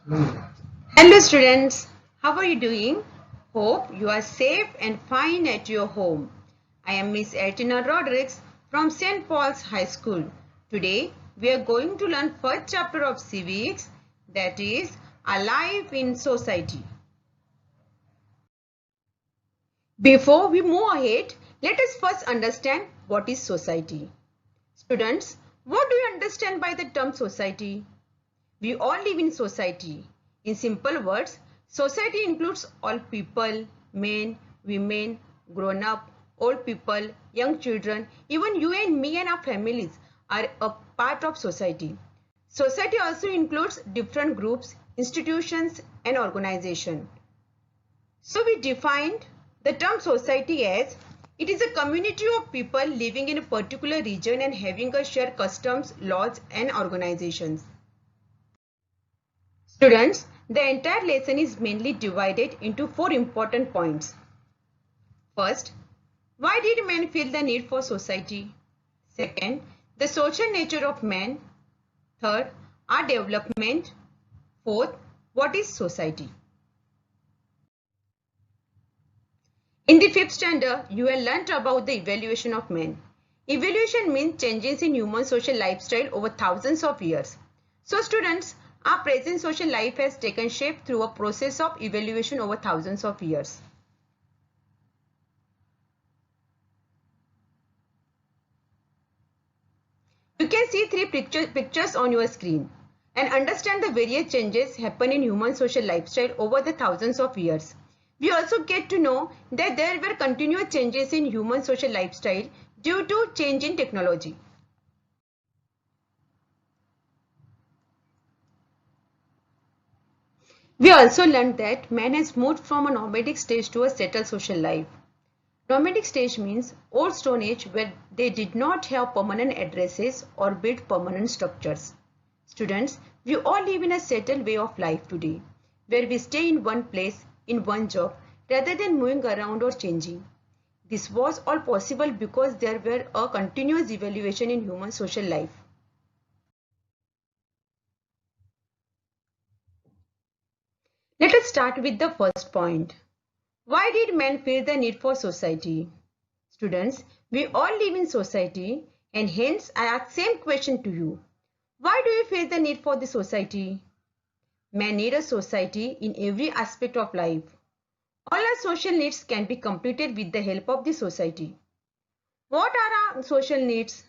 Hello students, how are you doing? Hope you are safe and fine at your home. I am Miss Ertina Rodriguez from St. Paul's High School. Today we are going to learn first chapter of civics, that is a life in society. Before we move ahead, let us first understand what is society. Students, what do you understand by the term society? We all live in society. In simple words, society includes all people, men, women, grown up, old people, young children, even you and me and our families are a part of society. Society also includes different groups, institutions and organizations. So we defined the term society as it is a community of people living in a particular region and having a shared customs, laws and organizations. Students, the entire lesson is mainly divided into four important points. First, why did men feel the need for society? Second, the social nature of man. Third, our development. Fourth, what is society? In the fifth standard, you have learnt about the evaluation of men. Evaluation means changes in human social lifestyle over thousands of years. So students, our present social life has taken shape through a process of evaluation over thousands of years. You can see three pictures on your screen and understand the various changes happen in human social lifestyle over the thousands of years. We also get to know that there were continuous changes in human social lifestyle due to change in technology. We also learned that man has moved from a nomadic stage to a settled social life. Nomadic stage means old stone age where they did not have permanent addresses or build permanent structures. Students, we all live in a settled way of life today, where we stay in one place, in one job, rather than moving around or changing. This was all possible because there were a continuous evaluation in human social life. Let us start with the first point. Why did men feel the need for society? Students, we all live in society and hence I ask same question to you. Why do you feel the need for the society? Men need a society in every aspect of life. All our social needs can be completed with the help of the society. What are our social needs?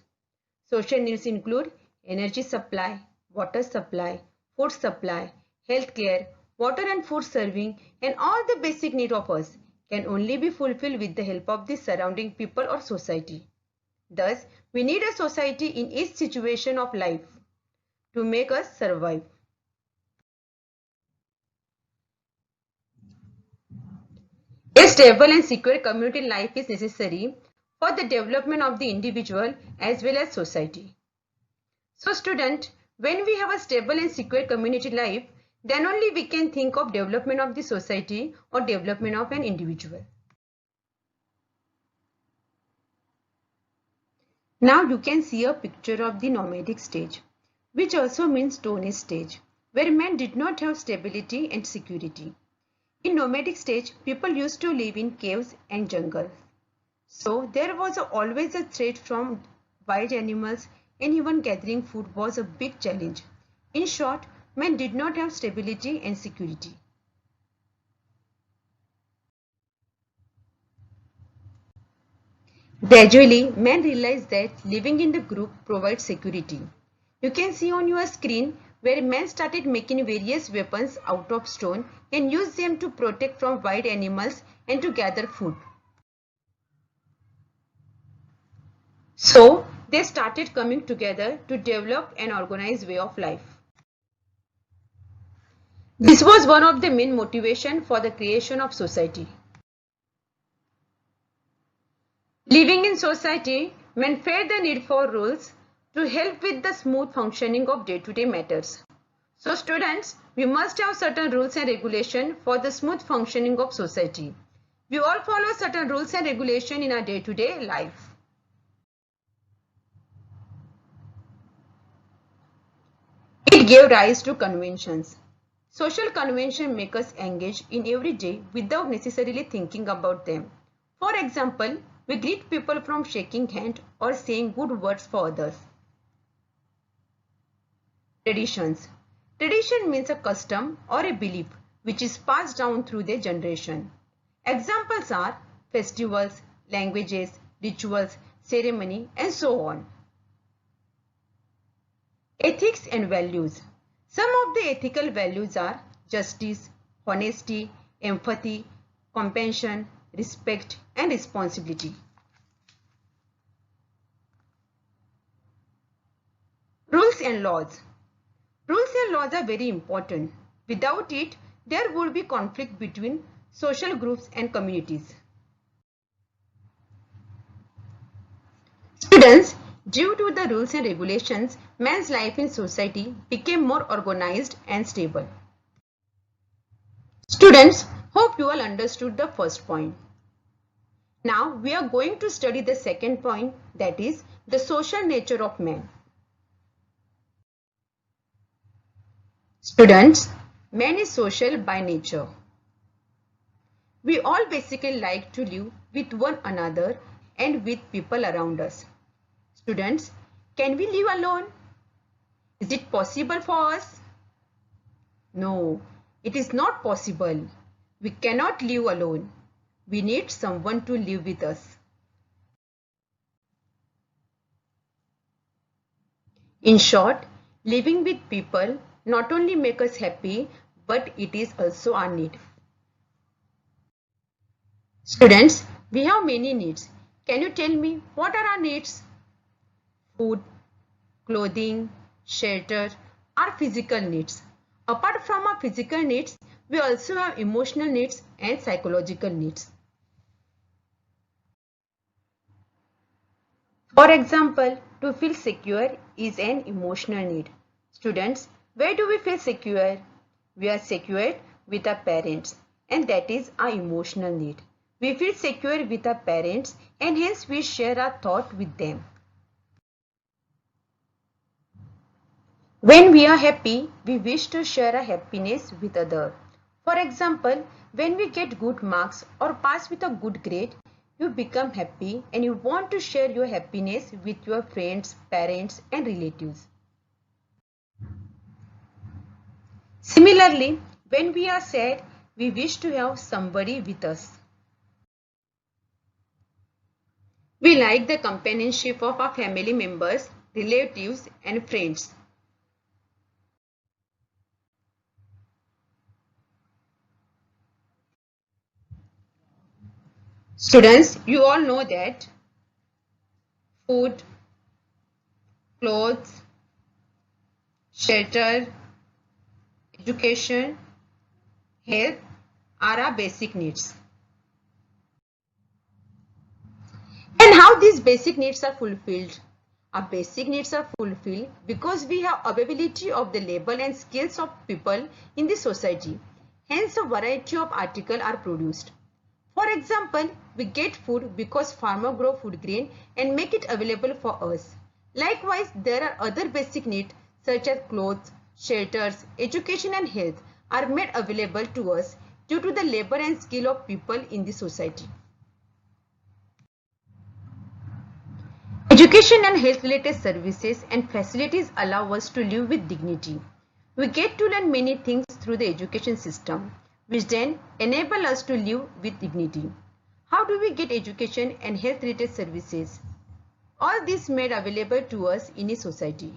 Social needs include energy supply, water supply, food supply, health care, water and food serving, and all the basic needs of us can only be fulfilled with the help of the surrounding people or society. Thus, we need a society in each situation of life to make us survive. A stable and secure community life is necessary for the development of the individual as well as society. So student, when we have a stable and secure community life, then only we can think of development of the society or development of an individual. Now you can see a picture of the nomadic stage, which also means Stone Age stage, where men did not have stability and security. In nomadic stage, people used to live in caves and jungles. So there was always a threat from wild animals and even gathering food was a big challenge. In short, men did not have stability and security. Gradually, men realized that living in the group provides security. You can see on your screen where men started making various weapons out of stone and used them to protect from wild animals and to gather food. So, they started coming together to develop an organized way of life. This was one of the main motivation for the creation of society. Living in society men felt the need for rules to help with the smooth functioning of day-to-day matters. So students, we must have certain rules and regulation for the smooth functioning of society. We all follow certain rules and regulation in our day-to-day life. It gave rise to conventions. Social conventions make us engage in every day without necessarily thinking about them. For example, we greet people from shaking hands or saying good words for others. Traditions. Tradition means a custom or a belief which is passed down through the generation. Examples are festivals, languages, rituals, ceremony, and so on. Ethics and values. Some of the ethical values are justice, honesty, empathy, compassion, respect, and responsibility. Rules and laws. Rules and laws are very important. Without it, there would be conflict between social groups and communities. Students, due to the rules and regulations, man's life in society became more organized and stable. Students, hope you all understood the first point. Now we are going to study the second point, that is the social nature of man. Students, man is social by nature. We all basically like to live with one another and with people around us. Students, can we live alone? Is it possible for us? No, it is not possible. We cannot live alone. We need someone to live with us. In short, living with people not only makes us happy, but it is also our need. Students, we have many needs. Can you tell me what are our needs? Food, clothing, shelter are physical needs. Apart from our physical needs, we also have emotional needs and psychological needs. For example, to feel secure is an emotional need. Students, where do we feel secure? We are secure with our parents, and that is our emotional need. We feel secure with our parents and hence we share our thought with them. When we are happy, we wish to share our happiness with others. For example, when we get good marks or pass with a good grade, you become happy and you want to share your happiness with your friends, parents, and relatives. Similarly, when we are sad, we wish to have somebody with us. We like the companionship of our family members, relatives, and friends. Students, you all know that food, clothes, shelter, education, health are our basic needs. And how these basic needs are fulfilled? Our basic needs are fulfilled because we have availability of the labor and skills of people in the society. Hence, a variety of articles are produced. For example, we get food because farmers grow food grain and make it available for us. Likewise, there are other basic needs such as clothes, shelters, education and health are made available to us due to the labor and skill of people in the society. Education and health related services and facilities allow us to live with dignity. We get to learn many things through the education system, which then enable us to live with dignity. How do we get education and health related services? All this made available to us in a society.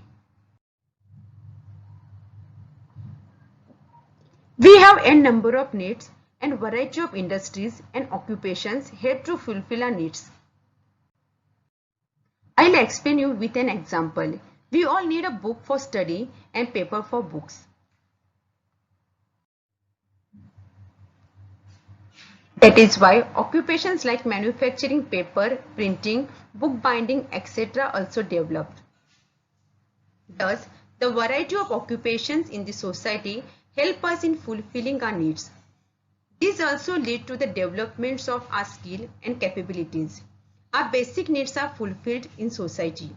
We have a number of needs and variety of industries and occupations help to fulfill our needs. I'll explain you with an example. We all need a book for study and paper for books. That is why occupations like manufacturing paper, printing, book binding, etc. also developed. Thus, the variety of occupations in the society help us in fulfilling our needs. These also lead to the developments of our skill and capabilities. Our basic needs are fulfilled in society.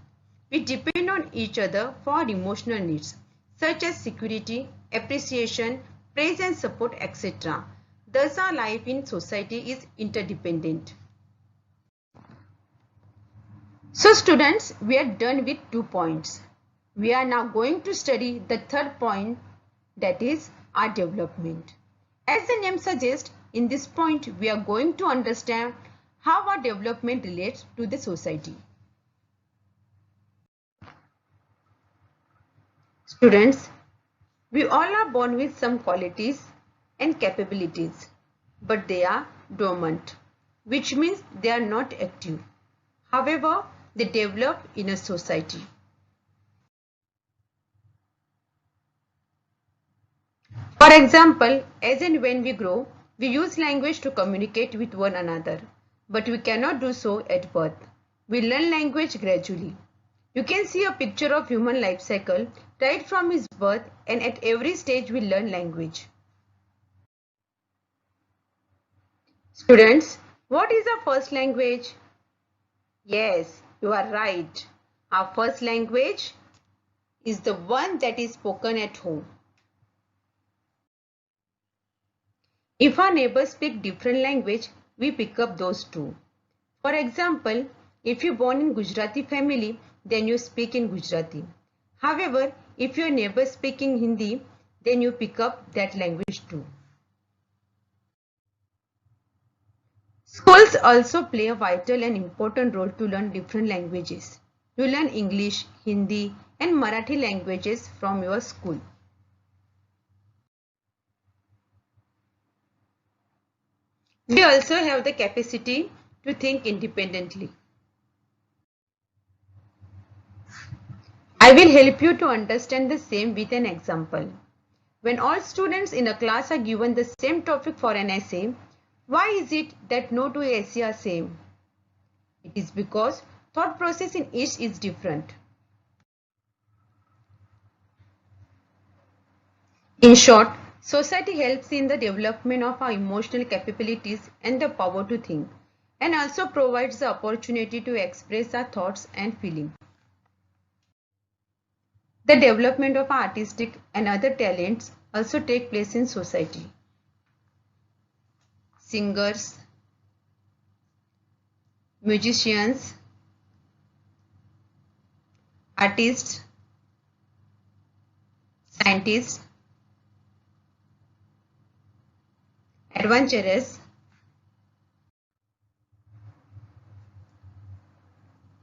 We depend on each other for our emotional needs, such as security, appreciation, praise and support, etc. Thus, our life in society is interdependent. So students, we are done with 2 points. We are now going to study the third point, that is our development. As the name suggests, in this point we are going to understand how our development relates to the society. Students, we all are born with some qualities and capabilities, but they are dormant, which means they are not active. However, they develop in a society. For example, as and when we grow, we use language to communicate with one another, but we cannot do so at birth. We learn language gradually. You can see a picture of human life cycle right from his birth, and at every stage we learn language. Students, what is our first language? Yes, you are right. Our first language is the one that is spoken at home. If our neighbors speak different language, we pick up those too. For example, if you're born in Gujarati family, then you speak in Gujarati. However, if your neighbor speaking Hindi, then you pick up that language too. Schools also play a vital and important role to learn different languages. You learn English, Hindi, and Marathi languages from your school. We also have the capacity to think independently. I will help you to understand the same with an example. When all students in a class are given the same topic for an essay, why is it that no two essays are same? It is because thought process in each is different. In short, society helps in the development of our emotional capabilities and the power to think, and also provides the opportunity to express our thoughts and feelings. The development of artistic and other talents also take place in society. Singers, musicians, artists, scientists, adventurers,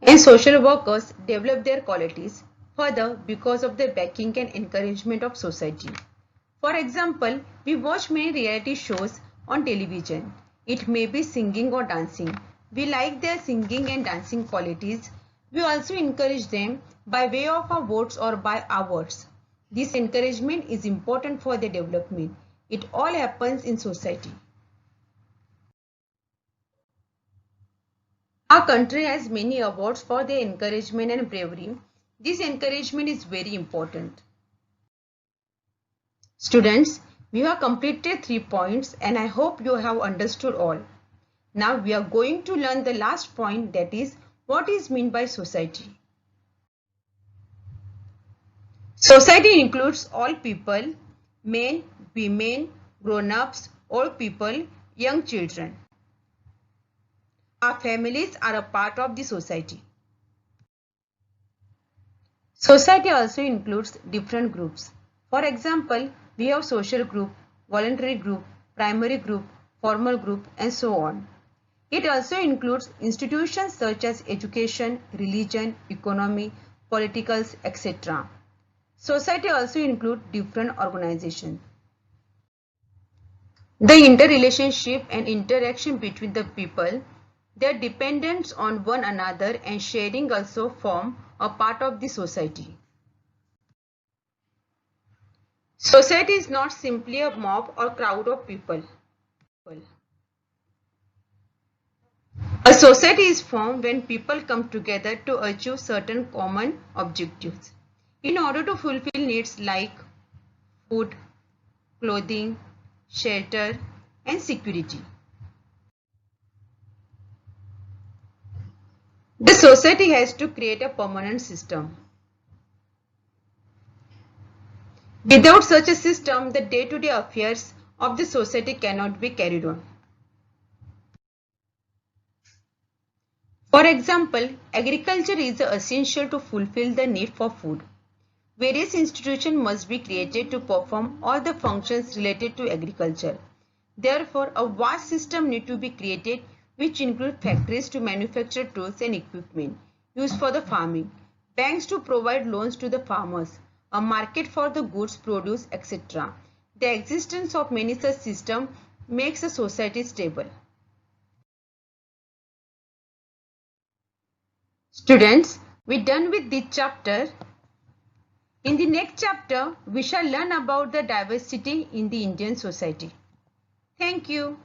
and social workers develop their qualities further because of the backing and encouragement of society. For example, we watch many reality shows on television. It may be singing or dancing. We like their singing and dancing qualities. We also encourage them by way of our votes or by our words. This encouragement is important for their development. It all happens in society. Our country has many awards for their encouragement and bravery. This encouragement is very important. Students, we have completed 3 points and I hope you have understood all. Now we are going to learn the last point, that is what is meant by society. Society includes all people, men, women, grown-ups, old people, young children. Our families are a part of the society. Society also includes different groups. For example, we have social group, voluntary group, primary group, formal group, and so on. It also includes institutions such as education, religion, economy, politicals, etc. Society also includes different organizations. The interrelationship and interaction between the people, their dependence on one another and sharing also form a part of the society. Society is not simply a mob or crowd of people. A society is formed when people come together to achieve certain common objectives in order to fulfill needs like food, clothing, shelter, and security. The society has to create a permanent system. Without such a system, the day-to-day affairs of the society cannot be carried on. For example, agriculture is essential to fulfill the need for food. Various institutions must be created to perform all the functions related to agriculture. Therefore, a vast system needs to be created which include factories to manufacture tools and equipment used for the farming, banks to provide loans to the farmers, a market for the goods produced, etc. The existence of many such systems makes a society stable. Students, we're done with this chapter. In the next chapter, we shall learn about the diversity in the Indian society. Thank you.